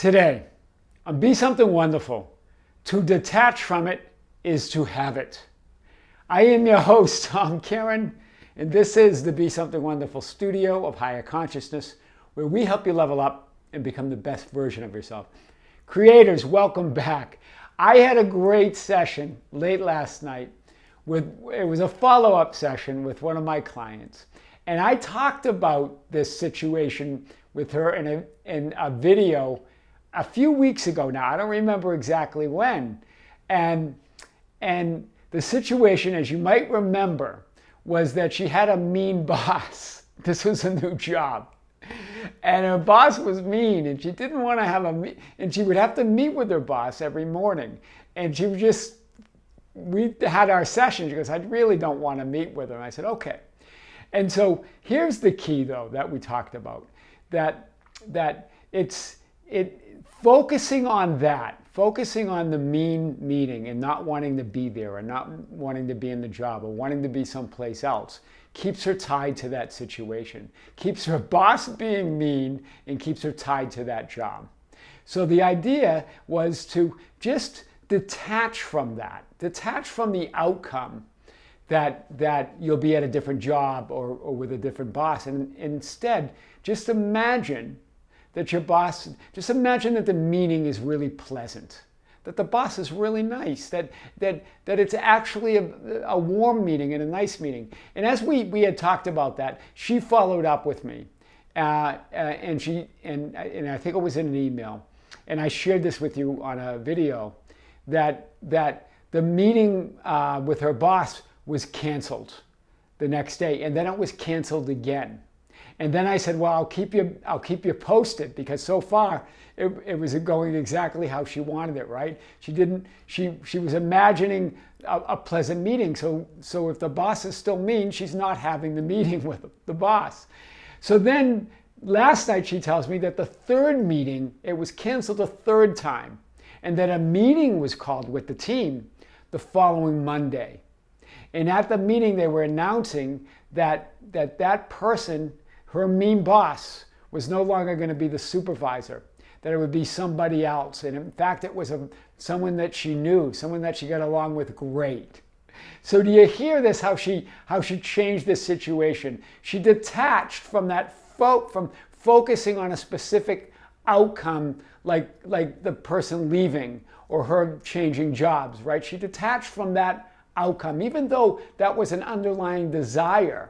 Today, on Be Something Wonderful, to detach from it is to have it. I am your host, Tom Karen, and this is the Be Something Wonderful studio of higher consciousness, where we help you level up and become the best version of yourself. Creators, welcome back. I had a great session late last night. It was a follow-up session with one of my clients, and I talked about this situation with her in a video a few weeks ago now. I don't remember exactly when. And the situation, as you might remember, was that she had a mean boss. This was a new job. And her boss was mean, and she didn't want to have and she would have to meet with her boss every morning. And we had our session. She goes, I really don't want to meet with her. And I said, okay. And so here's the key, though, that we talked about, that focusing on the mean meeting and not wanting to be there or not wanting to be in the job or wanting to be someplace else keeps her tied to that situation, keeps her boss being mean, and keeps her tied to that job. So the idea was to just detach from that, detach from the outcome that you'll be at a different job or with a different boss, and instead just imagine that the meeting is really pleasant, that the boss is really nice, that it's actually a warm meeting and a nice meeting. And as we had talked about that, she followed up with me, and I think it was in an email, and I shared this with you on a video, that the meeting with her boss was canceled the next day, and then it was canceled again. And then I said, well, I'll keep you posted, because so far it was going exactly how she wanted it, right? She was imagining a pleasant meeting. So if the boss is still mean, she's not having the meeting with the boss. So then last night she tells me that the third meeting, it was canceled a third time, and that a meeting was called with the team the following Monday. And at the meeting they were announcing that person, her mean boss, was no longer going to be the supervisor, that it would be somebody else. And in fact, it was someone that she knew, someone that she got along with great. So do you hear this, how she changed this situation? She detached from from focusing on a specific outcome, like the person leaving or her changing jobs, right? She detached from that outcome, even though that was an underlying desire.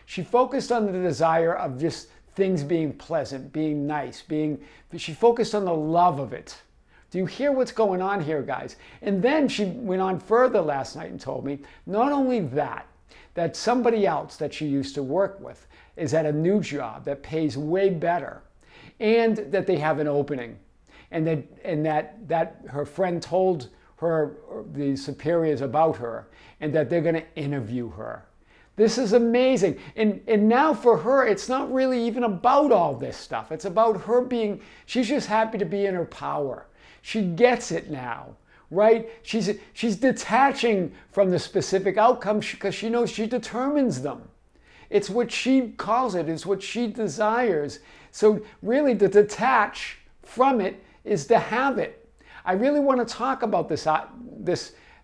She focused on the desire of just things being pleasant, being nice, she focused on the love of it. Do you hear what's going on here, guys? And then she went on further last night and told me, not only that somebody else that she used to work with is at a new job that pays way better, and that they have an opening, and that her friend told her, the superiors, about her, and that they're going to interview her. This is amazing. And now for her, it's not really even about all this stuff. It's about her she's just happy to be in her power. She gets it now, right? She's detaching from the specific outcomes because she knows she determines them. It's what she calls it. It's what she desires. So really, to detach from it is to have it. I really want to talk about this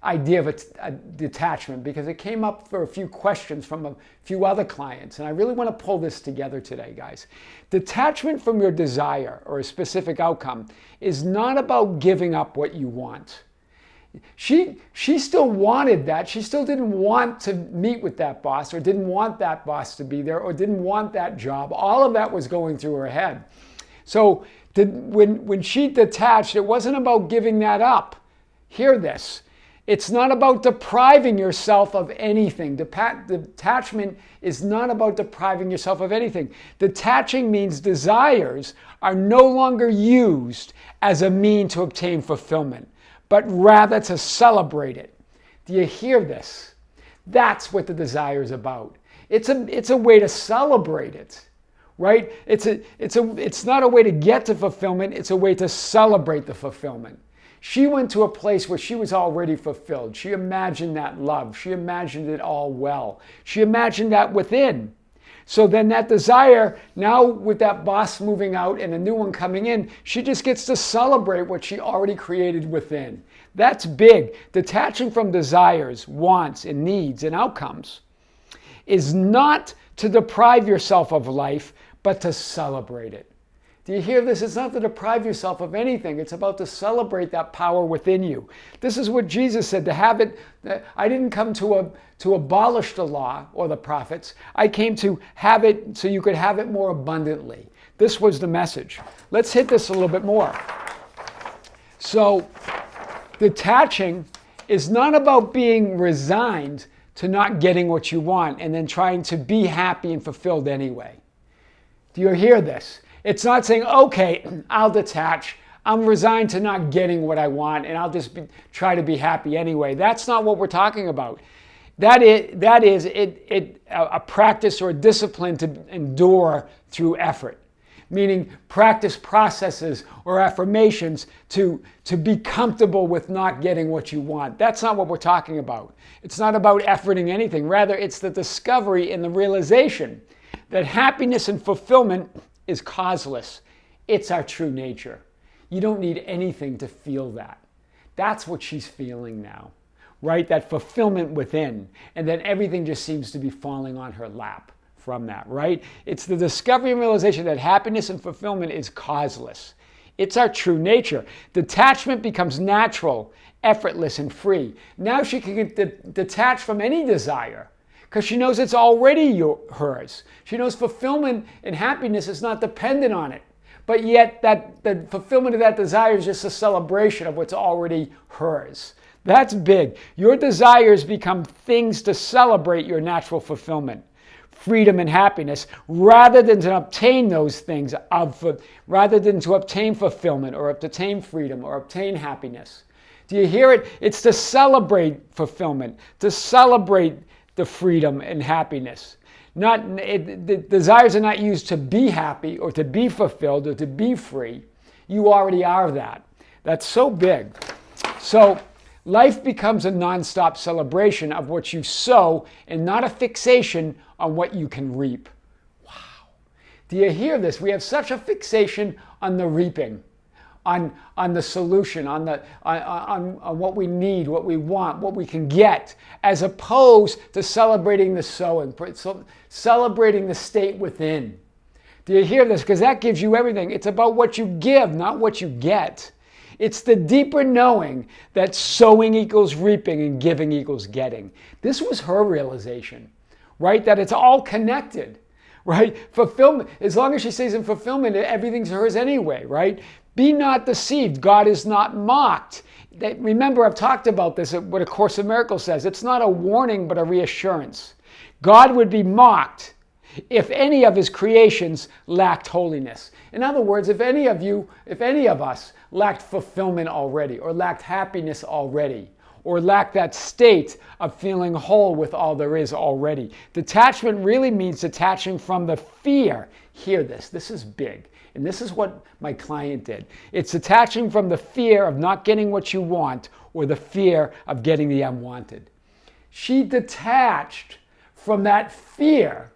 idea of a detachment, because it came up for a few questions from a few other clients, and I really want to pull this together today, guys. Detachment from your desire or a specific outcome is not about giving up what you want. She still wanted that. She still didn't want to meet with that boss, or didn't want that boss to be there, or didn't want that job. All of that was going through her head. So when she detached, it wasn't about giving that up. Hear this. It's not about depriving yourself of anything. Detachment is not about depriving yourself of anything. Detaching means desires are no longer used as a mean to obtain fulfillment, but rather to celebrate it. Do you hear this? That's what the desire is about. It's a way to celebrate it. Right? It's not a way to get to fulfillment, it's a way to celebrate the fulfillment. She went to a place where she was already fulfilled. She imagined that love. She imagined it all well. She imagined that within. So then that desire, now with that boss moving out and a new one coming in, she just gets to celebrate what she already created within. That's big. Detaching from desires, wants, and needs and outcomes is not to deprive yourself of life, but to celebrate it. Do you hear this? It's not to deprive yourself of anything. It's about to celebrate that power within you. This is what Jesus said, to have it. I didn't come to abolish the law or the prophets. I came to have it so you could have it more abundantly. This was the message. Let's hit this a little bit more. So, detaching is not about being resigned to not getting what you want and then trying to be happy and fulfilled anyway. Do you hear this? It's not saying, okay, I'll detach. I'm resigned to not getting what I want, and I'll just try to be happy anyway. That's not what we're talking about. That is a practice or a discipline to endure through effort, meaning practice processes or affirmations to be comfortable with not getting what you want. That's not what we're talking about. It's not about efforting anything. Rather, it's the discovery and the realization that happiness and fulfillment is causeless. It's our true nature. You don't need anything to feel that. That's what she's feeling now, right? That fulfillment within. And then everything just seems to be falling on her lap from that, right? It's the discovery and realization that happiness and fulfillment is causeless. It's our true nature. Detachment becomes natural, effortless, and free. Now she can get detached from any desire, because she knows it's already hers. She knows fulfillment and happiness is not dependent on it. But yet the fulfillment of that desire is just a celebration of what's already hers. That's big. Your desires become things to celebrate your natural fulfillment, freedom, and happiness, rather than to obtain those things, rather than to obtain fulfillment or obtain freedom or obtain happiness. Do you hear it? It's to celebrate fulfillment, to celebrate the freedom and happiness. The desires are not used to be happy or to be fulfilled or to be free. You already are that. That's so big. So life becomes a nonstop celebration of what you sow and not a fixation on what you can reap. Wow. Do you hear this? We have such a fixation on the reaping, on the solution, on what we need, what we want, what we can get, as opposed to celebrating the sowing, celebrating the state within. Do you hear this? Because that gives you everything. It's about what you give, not what you get. It's the deeper knowing that sowing equals reaping and giving equals getting. This was her realization, right? That it's all connected, right? Fulfillment, as long as she stays in fulfillment, everything's hers anyway, right? Be not deceived. God is not mocked. Remember, I've talked about this, what A Course in Miracles says. It's not a warning, but a reassurance. God would be mocked if any of his creations lacked holiness. In other words, if any of us lacked fulfillment already, or lacked happiness already, or lacked that state of feeling whole with all there is already. Detachment really means detaching from the fear. Hear this. This is big. And this is what my client did. It's detaching from the fear of not getting what you want or the fear of getting the unwanted. She detached from that fear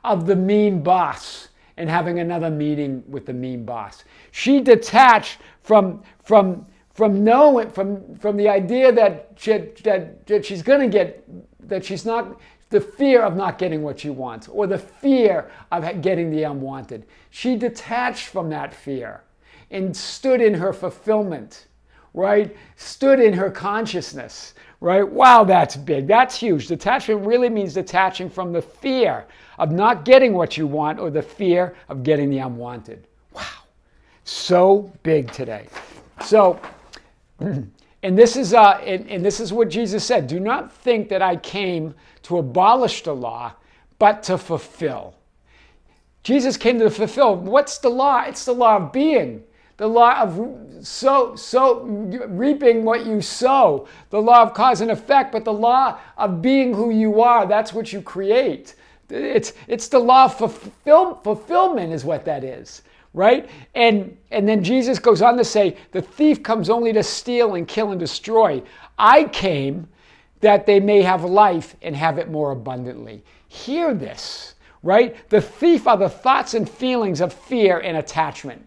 of the mean boss and having another meeting with the mean boss. She detached from knowing, from the idea that she's going to get, that she's not, the fear of not getting what she wants, or the fear of getting the unwanted. She detached from that fear and stood in her fulfillment, right? Stood in her consciousness, right? Wow, that's big. That's huge. Detachment really means detaching from the fear of not getting what you want or the fear of getting the unwanted. Wow. So big today. So, and this is what Jesus said. Do not think that I came to abolish the law, but to fulfill. Jesus came to fulfill. What's the law? It's the law of being. The law of reaping what you sow. The law of cause and effect, but the law of being who you are. That's what you create. It's the law of fulfillment is what that is. Right? And then Jesus goes on to say, the thief comes only to steal and kill and destroy. I came that they may have life and have it more abundantly. Hear this, right? The thief are the thoughts and feelings of fear and attachment.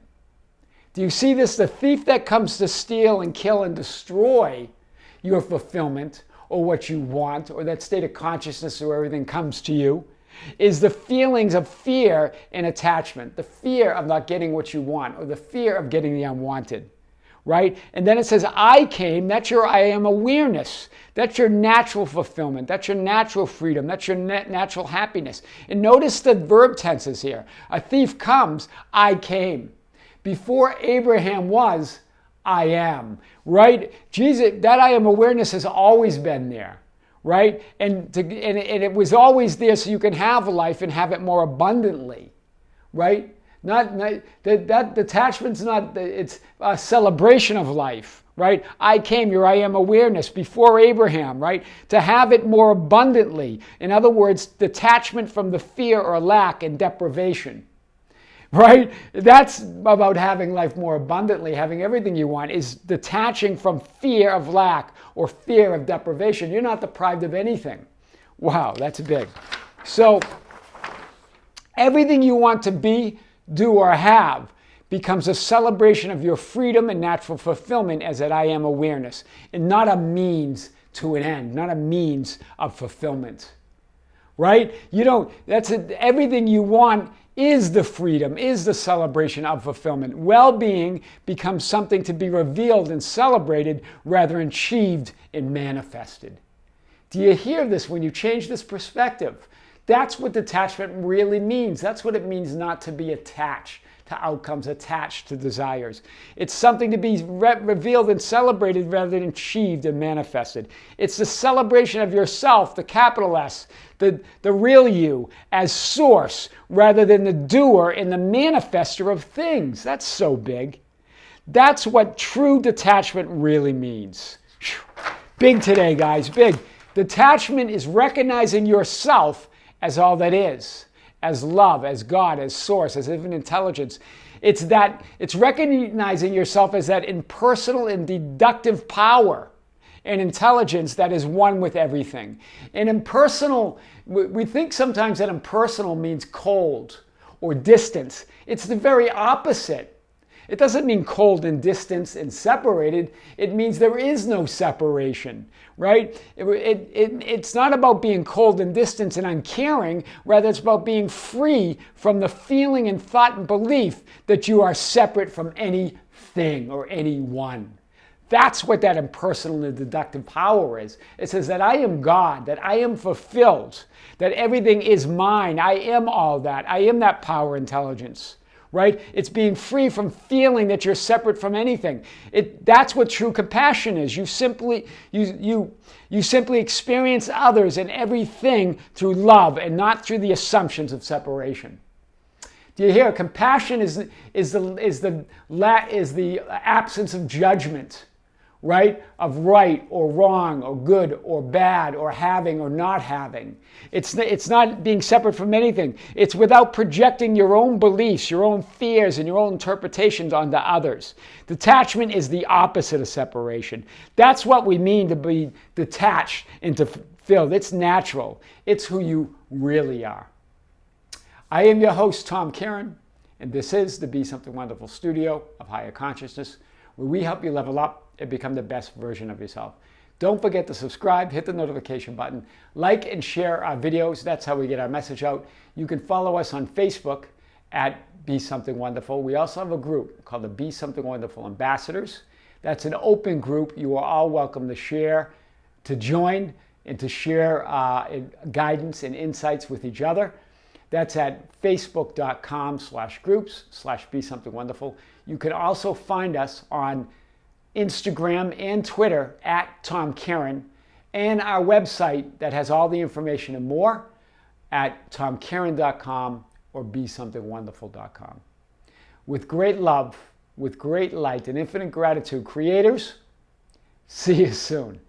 Do you see this? The thief that comes to steal and kill and destroy your fulfillment or what you want or that state of consciousness where everything comes to you is the feelings of fear and attachment, the fear of not getting what you want or the fear of getting the unwanted, right? And then it says, I came, that's your I am awareness. That's your natural fulfillment. That's your natural freedom. That's your natural happiness. And notice the verb tenses here. A thief comes, I came. Before Abraham was, I am, right? Jesus, that I am awareness has always been there, right? And it was always there so you can have life and have it more abundantly, right? That detachment's not, it's a celebration of life, right? I came, your I am awareness before Abraham, right? To have it more abundantly. In other words, detachment from the fear or lack and deprivation. Right? That's about having life more abundantly, having everything you want, is detaching from fear of lack or fear of deprivation. You're not deprived of anything. Wow, that's big. So, everything you want to be, do, or have becomes a celebration of your freedom and natural fulfillment as that I am awareness, and not a means to an end, not a means of fulfillment. Right? You don't, everything you want is the freedom, is the celebration of fulfillment. Well-being becomes something to be revealed and celebrated rather than achieved and manifested. Do you hear this when you change this perspective? That's what detachment really means. That's what it means not to be attached to outcomes, attached to desires. It's something to be revealed and celebrated rather than achieved and manifested. It's the celebration of yourself, the capital S, the real you, as source rather than the doer and the manifester of things. That's so big. That's what true detachment really means. Big today, guys, big. Detachment is recognizing yourself as all that is. As love, as God, as source, as infinite intelligence. It's recognizing yourself as that impersonal and deductive power and intelligence that is one with everything. And impersonal, we think sometimes that impersonal means cold or distance. It's the very opposite. It doesn't mean cold and distant and separated. It means there is no separation, right? It's not about being cold and distant and uncaring. Rather, it's about being free from the feeling and thought and belief that you are separate from anything or anyone. That's what that impersonal and deductive power is. It says that I am God, that I am fulfilled, that everything is mine. I am all that. I am that power intelligence. Right? It's being free from feeling that you're separate from anything. That's what true compassion is. You simply experience others and everything through love and not through the assumptions of separation. Do you hear? Compassion is the absence of judgment, right? Of right or wrong or good or bad or having or not having. It's not being separate from anything. It's without projecting your own beliefs, your own fears, and your own interpretations onto others. Detachment is the opposite of separation. That's what we mean to be detached and to fulfilled. It's natural. It's who you really are. I am your host, Tom Kieran, and this is the Be Something Wonderful studio of higher consciousness, where we help you level up and become the best version of yourself. Don't forget to subscribe, hit the notification button, like and share our videos. That's how we get our message out. You can follow us on Facebook at Be Something Wonderful. We also have a group called the Be Something Wonderful Ambassadors. That's an open group. You are all welcome to share, to join, and to share guidance and insights with each other. That's at facebook.com/groups/Be Something Wonderful. You can also find us on Instagram and Twitter at Tom Kieran, and our website that has all the information and more at tomkieran.com or besomethingwonderful.com. With great love, with great light and infinite gratitude, creators, see you soon.